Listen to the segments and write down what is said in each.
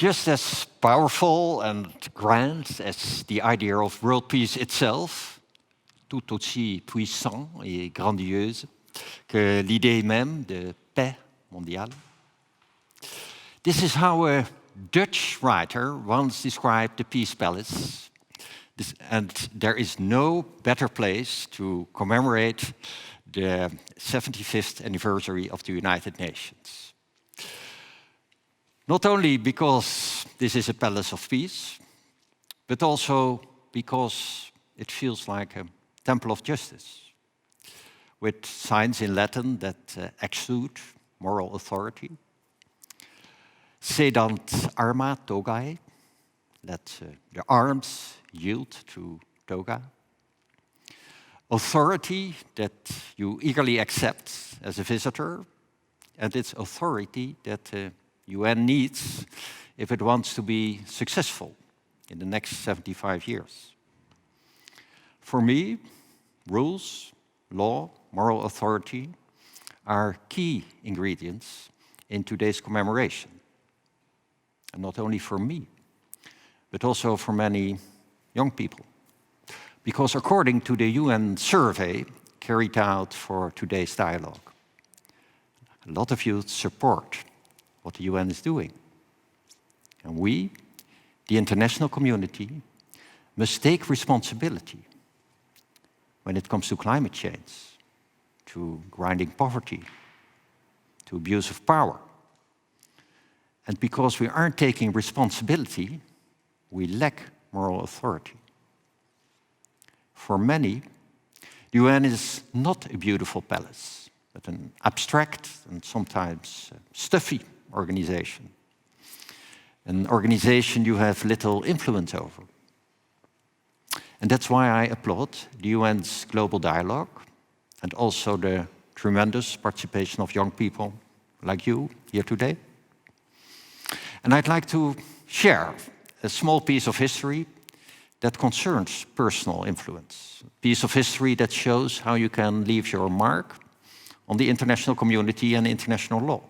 just as powerful and grand as the idea of world peace itself, tout aussi puissant et grandiose que l'idée même de paix mondiale. This is how a Dutch writer once described the Peace Palace, and there is no better place to commemorate the 75th anniversary of the United Nations. Not only because this is a palace of peace, but also because it feels like a temple of justice, with signs in Latin that exude moral authority. Sedant arma togae, let the arms yield to toga. Authority that you eagerly accept as a visitor, and it's authority that the UN needs if it wants to be successful in the next 75 years. For me, rules, law, moral authority are key ingredients in today's commemoration. And not only for me, but also for many young people. Because according to the UN survey carried out for today's dialogue, a lot of youth support what the UN is doing. And we, the international community, must take responsibility when it comes to climate change, to grinding poverty, to abuse of power. And because we aren't taking responsibility, we lack moral authority. For many, the UN is not a beautiful palace, but an abstract and sometimes stuffy organization. An organization you have little influence over. And that's why I applaud the UN's global dialogue and also the tremendous participation of young people like you here today. And I'd like to share a small piece of history that concerns personal influence. A piece of history that shows how you can leave your mark on the international community and international law.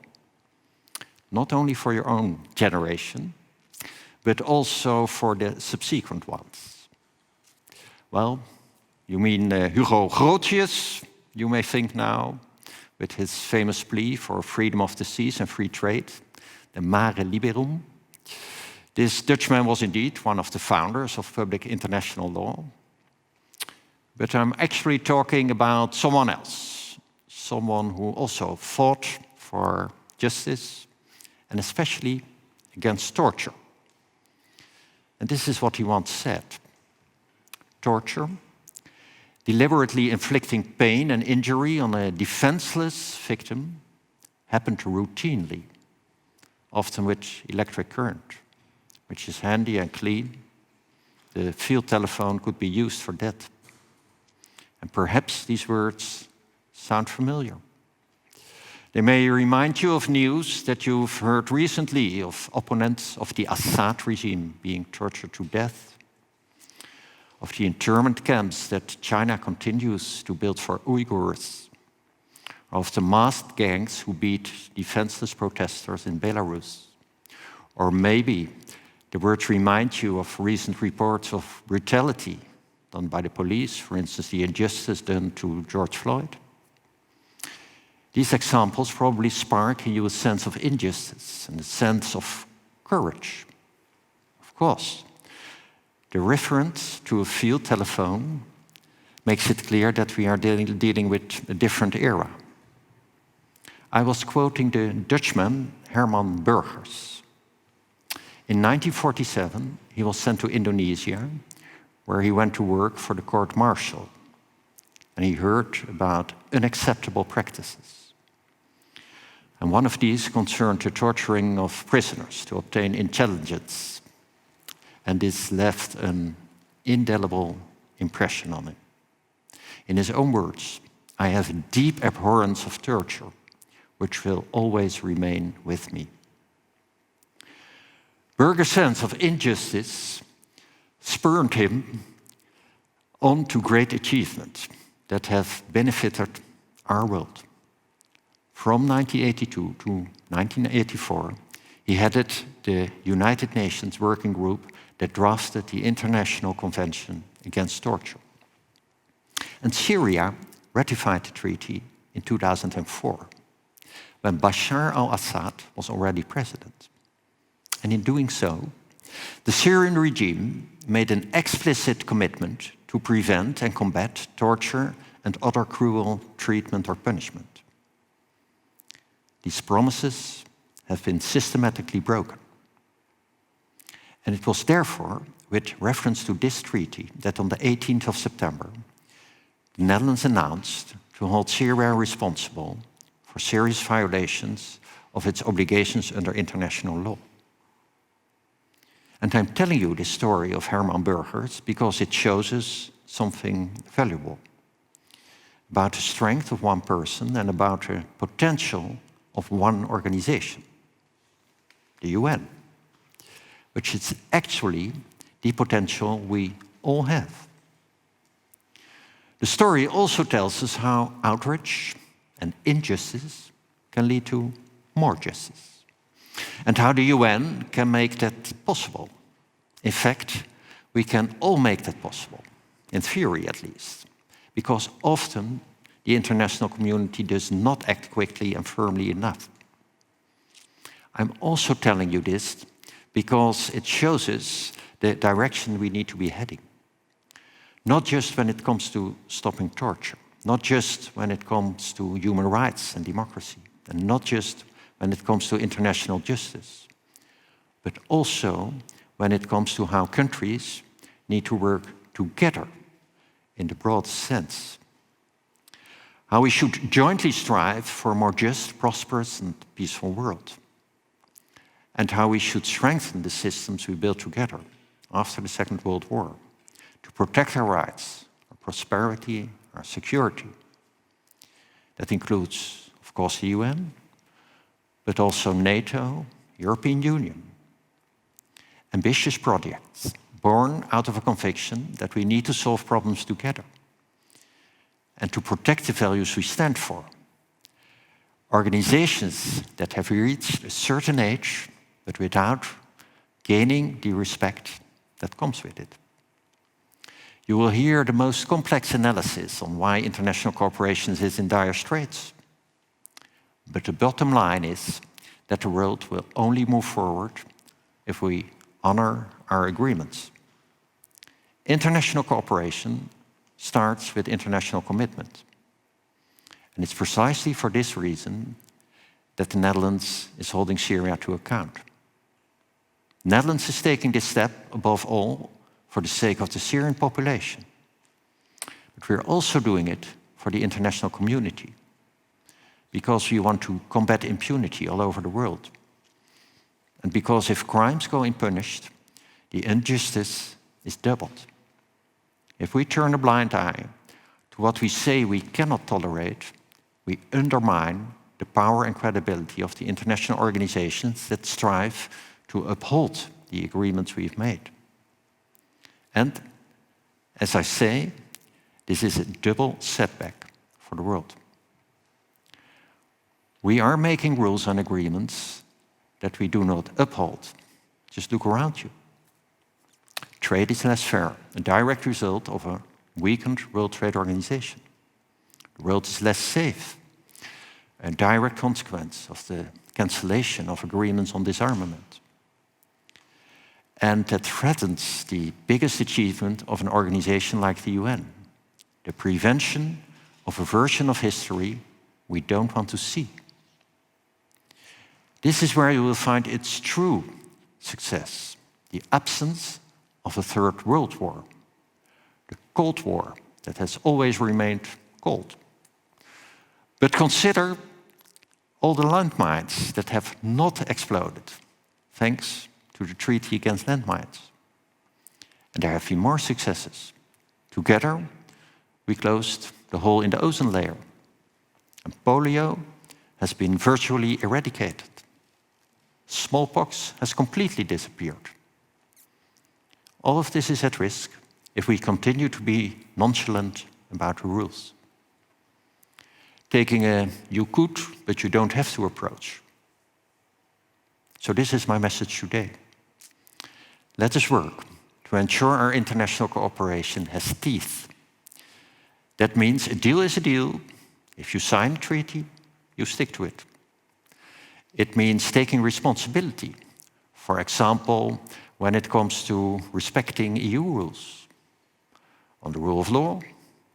Not only for your own generation, but also for the subsequent ones. Well, you mean Hugo Grotius, you may think now, with his famous plea for freedom of the seas and free trade, the Mare Liberum. This Dutchman was indeed one of the founders of public international law. But I'm actually talking about someone else, someone who also fought for justice and especially against torture. And this is what he once said. Torture, deliberately inflicting pain and injury on a defenseless victim, happened routinely, often with electric current, which is handy and clean. The field telephone could be used for that. And perhaps these words sound familiar. They may remind you of news that you've heard recently of opponents of the Assad regime being tortured to death, of the internment camps that China continues to build for Uyghurs, of the masked gangs who beat defenseless protesters in Belarus. Or maybe the words remind you of recent reports of brutality done by the police, for instance, the injustice done to George Floyd. These examples probably spark in you a sense of injustice and a sense of courage. Of course, the reference to a field telephone makes it clear that we are dealing with a different era. I was quoting the Dutchman Herman Burgers. In 1947, he was sent to Indonesia, where he went to work for the court-martial. And he heard about unacceptable practices. And one of these concerned the torturing of prisoners to obtain intelligence. And this left an indelible impression on him. In his own words, "I have a deep abhorrence of torture, which will always remain with me." Burger's sense of injustice spurred him on to great achievements that have benefited our world. From 1982 to 1984, He headed the United Nations working group that drafted the International Convention Against Torture. And Syria ratified the treaty in 2004, when Bashar al-Assad was already president. And in doing so, the Syrian regime made an explicit commitment to prevent and combat torture and other cruel treatment or punishment. These promises have been systematically broken. And it was therefore with reference to this treaty that on the 18th of September, the Netherlands announced to hold Syria responsible for serious violations of its obligations under international law. And I'm telling you this story of Herman Burgers because it shows us something valuable about the strength of one person and about the potential of one organization, the UN, which is actually the potential we all have. The story also tells us how outrage and injustice can lead to more justice, and how the UN can make that possible. In fact, we can all make that possible, in theory at least, because often the international community does not act quickly and firmly enough. I'm also telling you this because it shows us the direction we need to be heading. Not just when it comes to stopping torture, not just when it comes to human rights and democracy, and not just when it comes to international justice, but also when it comes to how countries need to work together in the broad sense. How we should jointly strive for a more just, prosperous, and peaceful world. And how we should strengthen the systems we built together after the Second World War to protect our rights, our prosperity, our security. That includes, of course, the UN, but also NATO, European Union. Ambitious projects born out of a conviction that we need to solve problems together and to protect the values we stand for. Organizations that have reached a certain age, but without gaining the respect that comes with it. You will hear the most complex analysis on why international cooperation is in dire straits. But the bottom line is that the world will only move forward if we honor our agreements. International cooperation starts with international commitment. And it's precisely for this reason that the Netherlands is holding Syria to account. The Netherlands is taking this step, above all, for the sake of the Syrian population. But we're also doing it for the international community, because we want to combat impunity all over the world. And because if crimes go unpunished, the injustice is doubled. If we turn a blind eye to what we say we cannot tolerate, we undermine the power and credibility of the international organizations that strive to uphold the agreements we've made. And, as I say, this is a double setback for the world. We are making rules and agreements that we do not uphold. Just look around you. Trade is less fair, a direct result of a weakened World Trade Organization. The world is less safe, a direct consequence of the cancellation of agreements on disarmament. And that threatens the biggest achievement of an organization like the UN, the prevention of a version of history we don't want to see. This is where you will find its true success, the absence of a third world war, the Cold War that has always remained cold. But consider all the landmines that have not exploded, thanks to the Treaty Against Landmines. And there have been more successes. Together, we closed the hole in the ozone layer. And polio has been virtually eradicated. Smallpox has completely disappeared. All of this is at risk if we continue to be nonchalant about the rules. Taking a you could, but you don't have to approach. So this is my message today. Let us work to ensure our international cooperation has teeth. That means a deal is a deal. If you sign a treaty, you stick to it. It means taking responsibility. For example, when it comes to respecting EU rules, on the rule of law,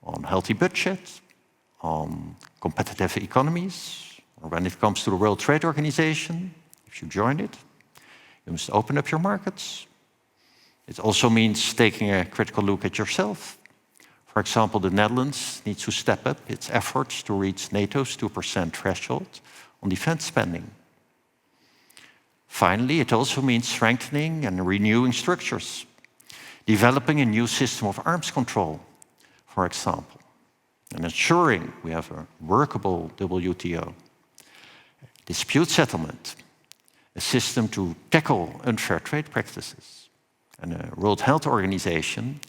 on healthy budgets, on competitive economies, or when it comes to the World Trade Organization, if you join it, you must open up your markets. It also means taking a critical look at yourself. For example, the Netherlands needs to step up its efforts to reach NATO's 2% threshold on defense spending. Finally, it also means strengthening and renewing structures, developing a new system of arms control, for example, and ensuring we have a workable WTO, dispute settlement, a system to tackle unfair trade practices, and a World Health Organization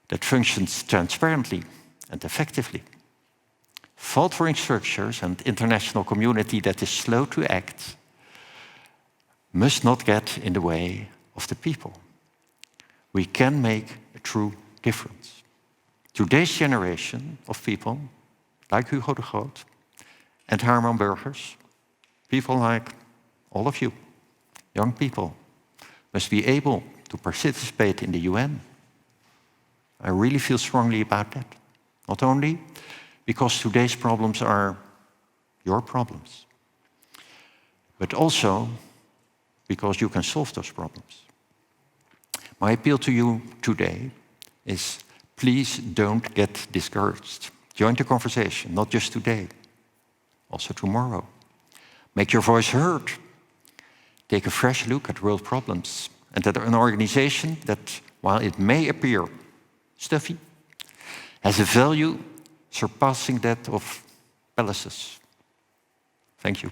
that functions transparently and effectively. Faltering structures and international community that is slow to act must not get in the way of the people. We can make a true difference. Today's generation of people, like Hugo de Groot and Herman Burgers, people like all of you, young people, must be able to participate in the UN. I really feel strongly about that. Not only because today's problems are your problems, but also because you can solve those problems. My appeal to you today is, please don't get discouraged. Join the conversation, not just today, also tomorrow. Make your voice heard. Take a fresh look at world problems and at an organization that, while it may appear stuffy, has a value surpassing that of palaces. Thank you.